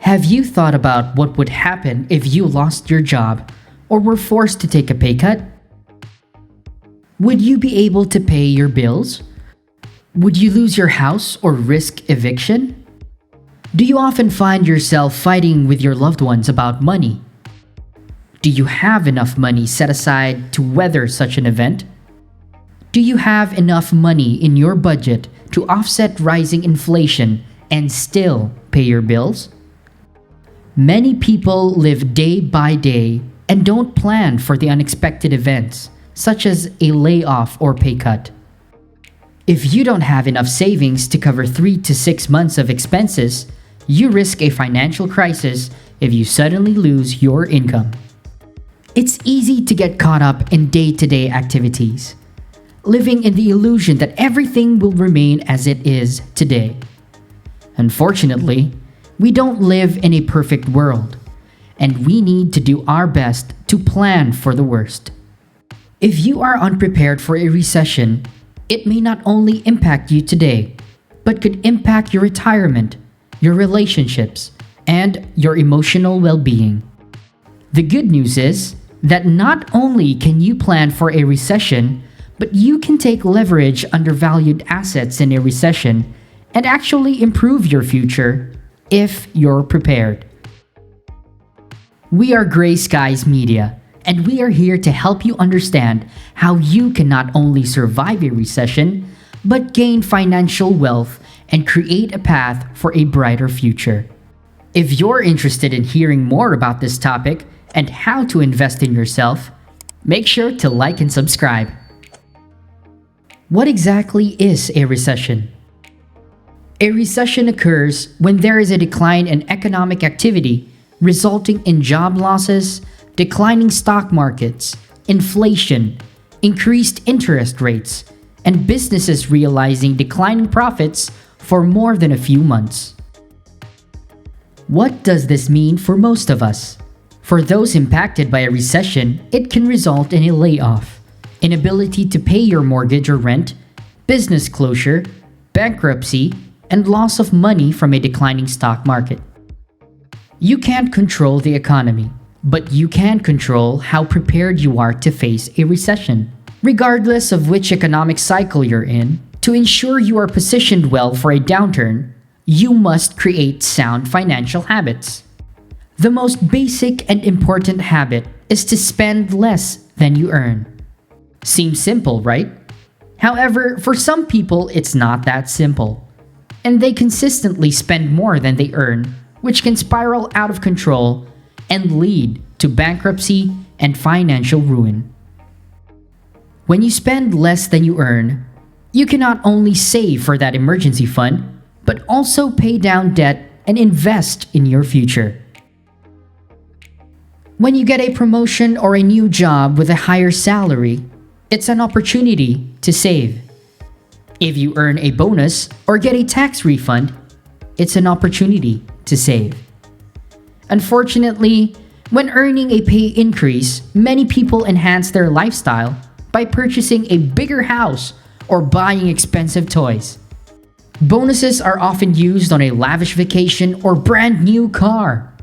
Have you thought about what would happen if you lost your job or were forced to take a pay cut? Would you be able to pay your bills? Would you lose your house or risk eviction? Do you often find yourself fighting with your loved ones about money? Do you have enough money set aside to weather such an event? Do you have enough money in your budget to offset rising inflation and still pay your bills? Many people live day by day and don't plan for the unexpected events, such as a layoff or pay cut. If you don't have enough savings to cover 3 to 6 months of expenses, you risk a financial crisis if you suddenly lose your income. It's easy to get caught up in day-to-day activities, living in the illusion that everything will remain as it is today. Unfortunately, we don't live in a perfect world, and we need to do our best to plan for the worst. If you are unprepared for a recession, it may not only impact you today, but could impact your retirement, your relationships, and your emotional well-being. The good news is that not only can you plan for a recession, but you can take leverage undervalued assets in a recession and actually improve your future if you're prepared. We are Gray Skies Media, and we are here to help you understand how you can not only survive a recession, but gain financial wealth and create a path for a brighter future. If you're interested in hearing more about this topic and how to invest in yourself, make sure to like and subscribe. What exactly is a recession? A recession occurs when there is a decline in economic activity resulting in job losses, declining stock markets, inflation, increased interest rates, and businesses realizing declining profits for more than a few months. What does this mean for most of us? For those impacted by a recession, it can result in a layoff, inability to pay your mortgage or rent, business closure, bankruptcy, and loss of money from a declining stock market. You can't control the economy, but you can control how prepared you are to face a recession. Regardless of which economic cycle you're in, to ensure you are positioned well for a downturn, you must create sound financial habits. The most basic and important habit is to spend less than you earn. Seems simple, right? However, for some people, it's not that simple, and they consistently spend more than they earn, which can spiral out of control and lead to bankruptcy and financial ruin. When you spend less than you earn, you can not only save for that emergency fund, but also pay down debt and invest in your future. When you get a promotion or a new job with a higher salary, it's an opportunity to save. If you earn a bonus or get a tax refund, it's an opportunity to save. Unfortunately, when earning a pay increase, many people enhance their lifestyle by purchasing a bigger house or buying expensive toys. Bonuses are often used on a lavish vacation or brand new car.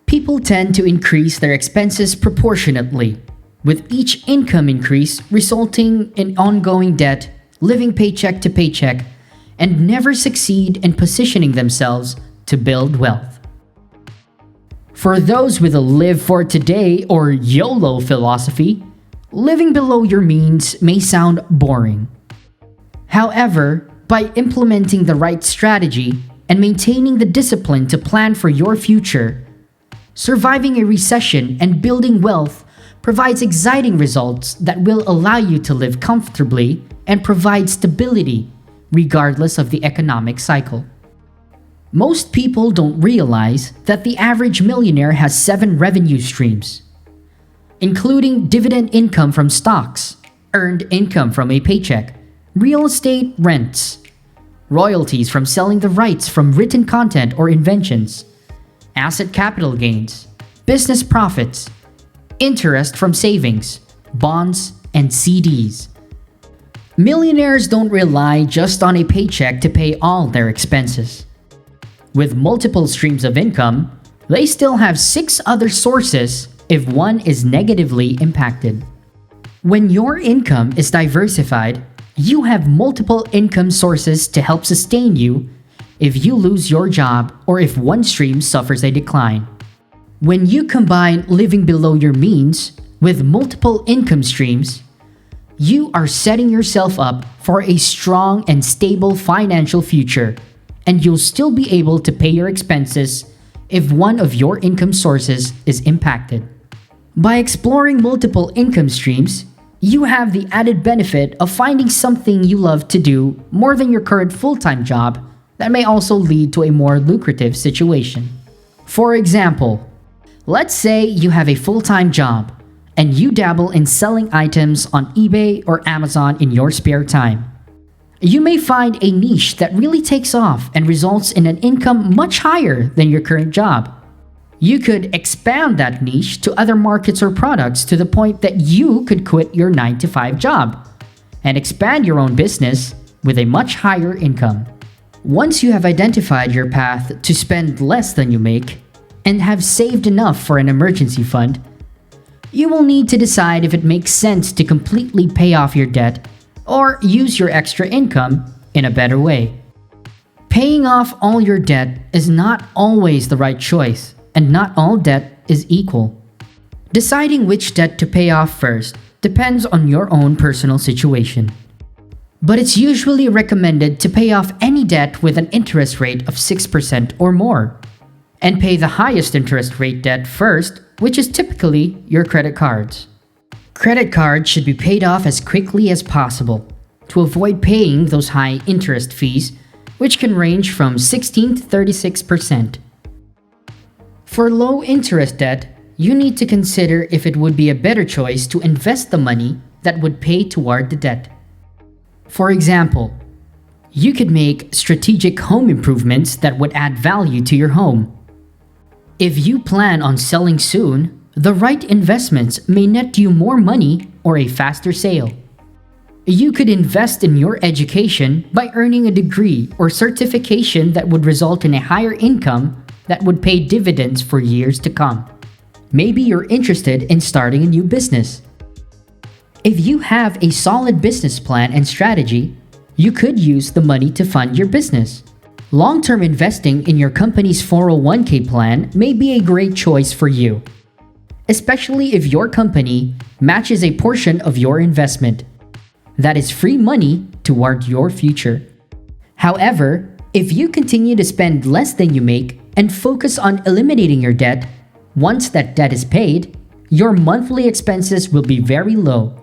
People tend to increase their expenses proportionately, with each income increase resulting in ongoing debt, living paycheck to paycheck, and never succeed in positioning themselves to build wealth. For those with a live for today or YOLO philosophy, living below your means may sound boring. However, by implementing the right strategy and maintaining the discipline to plan for your future, surviving a recession and building wealth provides exciting results that will allow you to live comfortably and provide stability regardless of the economic cycle. Most people don't realize that the average millionaire has 7 revenue streams, including dividend income from stocks, earned income from a paycheck, real estate rents, royalties from selling the rights from written content or inventions, asset capital gains, business profits, interest from savings, bonds, and CDs. Millionaires don't rely just on a paycheck to pay all their expenses. With multiple streams of income, They still have 6 other sources if one is negatively impacted. When your income is diversified, you have multiple income sources to help sustain you if you lose your job or if one stream suffers a decline. When you combine living below your means with multiple income streams, you are setting yourself up for a strong and stable financial future, and you'll still be able to pay your expenses if one of your income sources is impacted. By exploring multiple income streams, you have the added benefit of finding something you love to do more than your current full-time job that may also lead to a more lucrative situation. For example, let's say you have a full-time job and you dabble in selling items on eBay or Amazon in your spare time. You may find a niche that really takes off and results in an income much higher than your current job. You could expand that niche to other markets or products to the point that you could quit your 9-to-5 job and expand your own business with a much higher income. Once you have identified your path to spend less than you make and have saved enough for an emergency fund, you will need to decide if it makes sense to completely pay off your debt or use your extra income in a better way. Paying off all your debt is not always the right choice, and not all debt is equal. Deciding which debt to pay off first depends on your own personal situation. But it's usually recommended to pay off any debt with an interest rate of 6% or more, and pay the highest interest rate debt first, which is typically your credit cards. Credit cards should be paid off as quickly as possible to avoid paying those high interest fees, which can range from 16 to 36%. For low interest debt, you need to consider if it would be a better choice to invest the money that would pay toward the debt. For example, you could make strategic home improvements that would add value to your home. If you plan on selling soon, the right investments may net you more money or a faster sale. You could invest in your education by earning a degree or certification that would result in a higher income that would pay dividends for years to come. Maybe you're interested in starting a new business. If you have a solid business plan and strategy, you could use the money to fund your business. Long-term investing in your company's 401k plan may be a great choice for you, especially if your company matches a portion of your investment. That is free money toward your future. However, if you continue to spend less than you make and focus on eliminating your debt, once that debt is paid, your monthly expenses will be very low.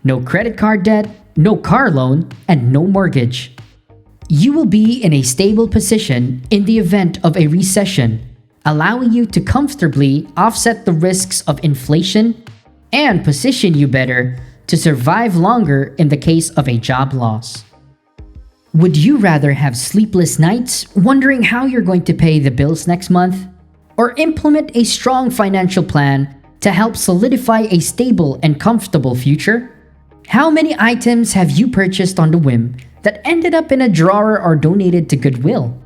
No credit card debt, no car loan, and no mortgage. You will be in a stable position in the event of a recession, allowing you to comfortably offset the risks of inflation and position you better to survive longer in the case of a job loss. Would you rather have sleepless nights wondering how you're going to pay the bills next month, or implement a strong financial plan to help solidify a stable and comfortable future? How many items have you purchased on the whim that ended up in a drawer or donated to Goodwill?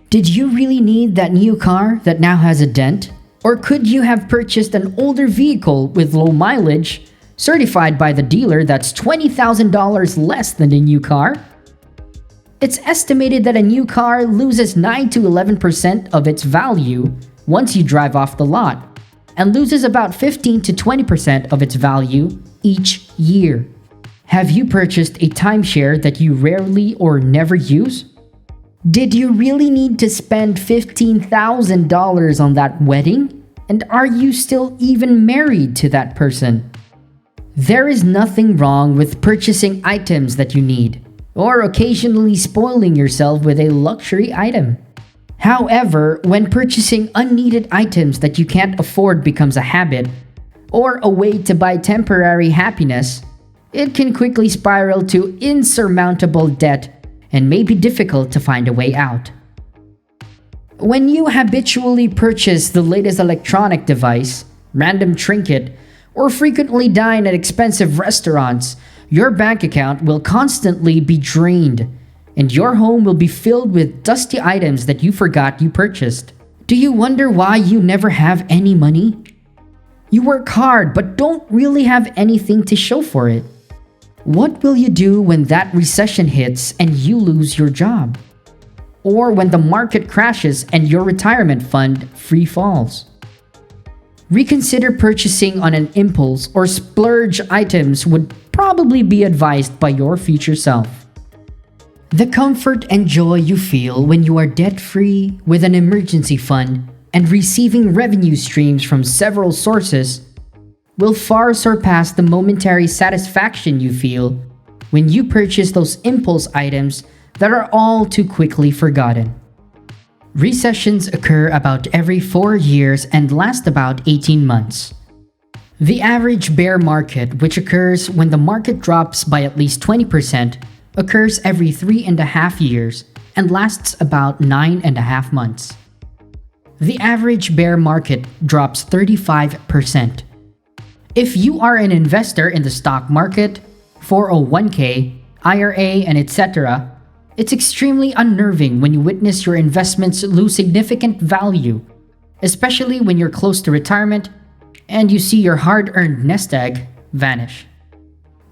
Did you really need that new car that now has a dent? Or could you have purchased an older vehicle with low mileage, certified by the dealer that's $20,000 less than the new car? It's estimated that a new car loses 9 to 11% of its value once you drive off the lot, and loses about 15 to 20% of its value each year. Have you purchased a timeshare that you rarely or never use? Did you really need to spend $15,000 on that wedding? And are you still even married to that person? There is nothing wrong with purchasing items that you need, or occasionally spoiling yourself with a luxury item. However, when purchasing unneeded items that you can't afford becomes a habit, or a way to buy temporary happiness, it can quickly spiral to insurmountable debt and may be difficult to find a way out. When you habitually purchase the latest electronic device, random trinket, or frequently dine at expensive restaurants, your bank account will constantly be drained, and your home will be filled with dusty items that you forgot you purchased. Do you wonder why you never have any money? You work hard but don't really have anything to show for it. What will you do when that recession hits and you lose your job? Or when the market crashes and your retirement fund free falls? Reconsider purchasing on an impulse or splurge items would probably be advised by your future self. The comfort and joy you feel when you are debt-free with an emergency fund and receiving revenue streams from several sources will far surpass the momentary satisfaction you feel when you purchase those impulse items that are all too quickly forgotten. Recessions occur about every 4 years and last about 18 months. The average bear market, which occurs when the market drops by at least 20%, occurs every 3.5 years and lasts about 9.5 months. The average bear market drops 35%. If you are an investor in the stock market, 401k, IRA, and etc., it's extremely unnerving when you witness your investments lose significant value, especially when you're close to retirement and you see your hard-earned nest egg vanish.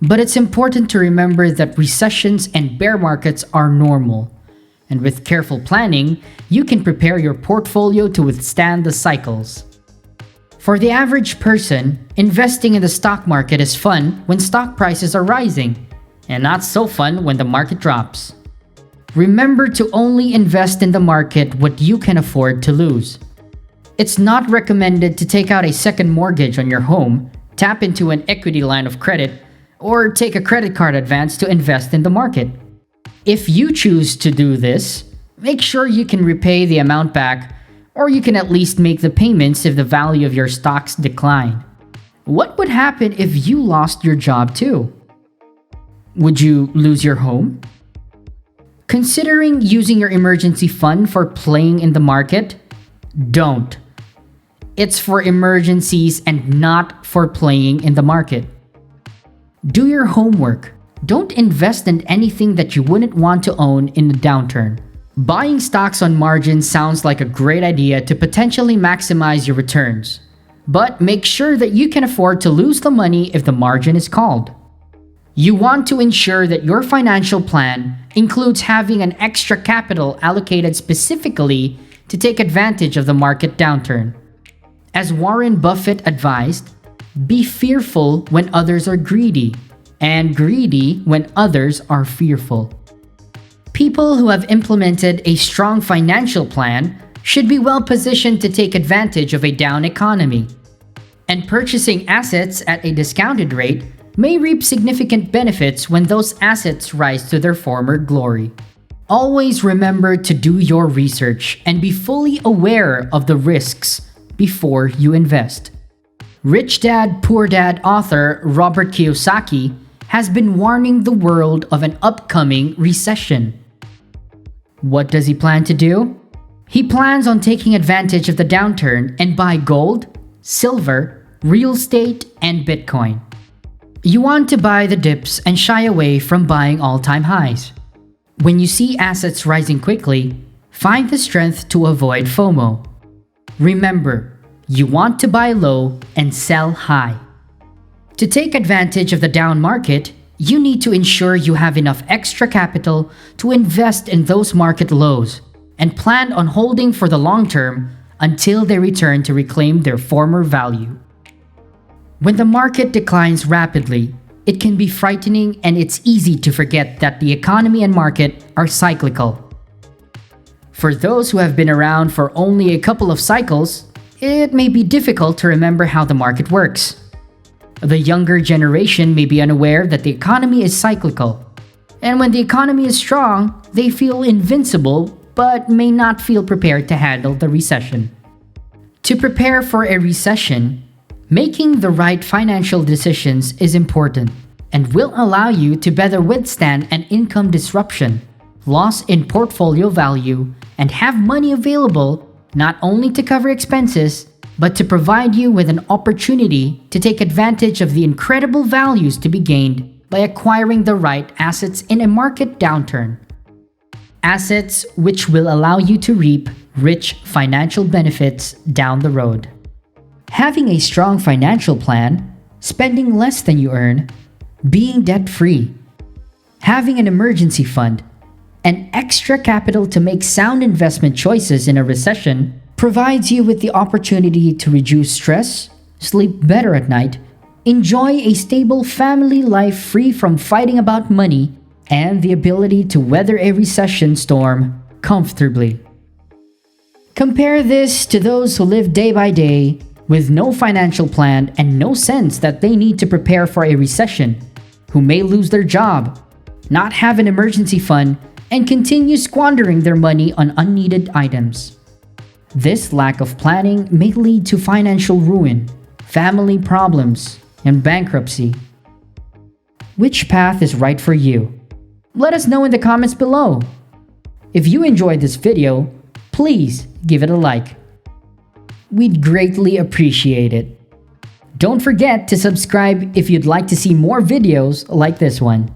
But it's important to remember that recessions and bear markets are normal, and with careful planning, you can prepare your portfolio to withstand the cycles. For the average person, investing in the stock market is fun when stock prices are rising, and not so fun when the market drops. Remember to only invest in the market what you can afford to lose. It's not recommended to take out a second mortgage on your home, tap into an equity line of credit, or take a credit card advance to invest in the market. If you choose to do this, make sure you can repay the amount back, or you can at least make the payments if the value of your stocks decline. What would happen if you lost your job too? Would you lose your home? Considering using your emergency fund for playing in the market? Don't. It's for emergencies and not for playing in the market. Do your homework. Don't invest in anything that you wouldn't want to own in a downturn. Buying stocks on margin sounds like a great idea to potentially maximize your returns, but make sure that you can afford to lose the money if the margin is called. You want to ensure that your financial plan includes having an extra capital allocated specifically to take advantage of the market downturn. As Warren Buffett advised, be fearful when others are greedy, and greedy when others are fearful. People who have implemented a strong financial plan should be well positioned to take advantage of a down economy. And purchasing assets at a discounted rate may reap significant benefits when those assets rise to their former glory. Always remember to do your research and be fully aware of the risks before you invest. Rich Dad, Poor Dad author Robert Kiyosaki has been warning the world of an upcoming recession. What does he plan to do? He plans on taking advantage of the downturn and buy gold, silver, real estate, and Bitcoin. You want to buy the dips and shy away from buying all-time highs. When you see assets rising quickly, find the strength to avoid FOMO. Remember, you want to buy low and sell high. To take advantage of the down market, you need to ensure you have enough extra capital to invest in those market lows and plan on holding for the long term until they return to reclaim their former value. When the market declines rapidly, it can be frightening and it's easy to forget that the economy and market are cyclical. For those who have been around for only a couple of cycles, it may be difficult to remember how the market works. The younger generation may be unaware that the economy is cyclical. And when the economy is strong, they feel invincible but may not feel prepared to handle the recession. To prepare for a recession, making the right financial decisions is important and will allow you to better withstand an income disruption, loss in portfolio value, and have money available not only to cover expenses, but to provide you with an opportunity to take advantage of the incredible values to be gained by acquiring the right assets in a market downturn. Assets which will allow you to reap rich financial benefits down the road. Having a strong financial plan, spending less than you earn, being debt-free, having an emergency fund, and extra capital to make sound investment choices in a recession provides you with the opportunity to reduce stress, sleep better at night, enjoy a stable family life free from fighting about money, and the ability to weather a recession storm comfortably. Compare this to those who live day by day with no financial plan and no sense that they need to prepare for a recession, who may lose their job, not have an emergency fund, and continue squandering their money on unneeded items. This lack of planning may lead to financial ruin, family problems, and bankruptcy. Which path is right for you? Let us know in the comments below. If you enjoyed this video, please give it a like. We'd greatly appreciate it. Don't forget to subscribe if you'd like to see more videos like this one.